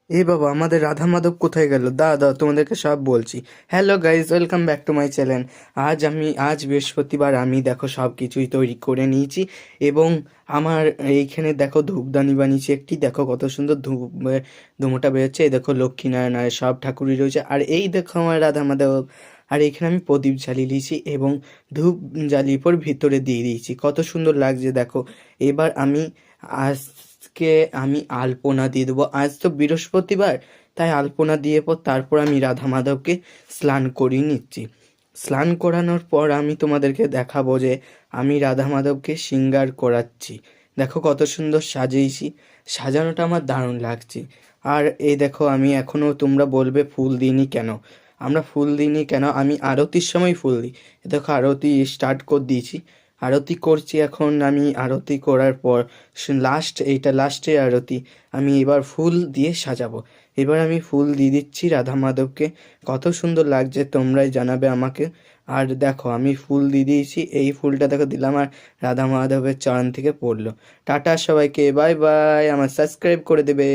এ বাবা, আমাদের রাধা মাধব কোথায় গেল? দাদা তোমাদেরকে সব বলছি। Hello guys, welcome back to my channel. আজ বৃহস্পতিবার, আমি দেখো সব কিছুই তৈরি করে নিয়েছি এবং আমার এইখানে দেখো ধূপদানি বানিয়েছি একটি। দেখো কত সুন্দর ধুমোটা বেরোচ্ছে। এই দেখো লক্ষ্মীনারায়ণ আর সব ঠাকুরই রয়েছে, আর এই দেখো আমার রাধা মাধব। আর এখানে আমি প্রদীপ জ্বালিয়ে দিয়েছি এবং ধূপ জ্বালিয়ে পর ভিতরে দিয়ে দিয়েছি, কত সুন্দর লাগছে দেখো। এবার আজকে আমি আলপনা দিয়ে দেবো। আজ তো বৃহস্পতিবার, তাই আলপনা দিয়ে পর তারপর আমি রাধা মাধবকে স্নান করিয়ে নিচ্ছি। স্নান করানোর পর আমি তোমাদেরকে দেখাবো যে আমি রাধা মাধবকে শৃঙ্গার করাচ্ছি। দেখো কত সুন্দর সাজিয়েছি, সাজানোটা আমার দারুণ লাগছে। আর এই দেখো, আমি এখনও তোমরা বলবে ফুল দিইনি কেন, আমরা ফুল দিইনি কেন, আমি আরতির সময় ফুল দিই। এ দেখো আরতি স্টার্ট করে দিয়েছি, আরতি করছি এখন। আমি আরতি করার পর এইটা লাস্টের আরতি, আমি এবার ফুল দিয়ে সাজাবো। এবার আমি ফুল দিয়ে দিচ্ছি রাধা মাধবকে, কত সুন্দর লাগছে তোমরাই জানাবে আমাকে। আর দেখো আমি ফুল দিয়ে দিয়েছি, এই ফুলটা দেখো দিলাম আর রাধা মাধবের চরণ থেকে পড়লো। টাটা সবাইকে, বাই বাই, আমার সাবস্ক্রাইব করে দেবে।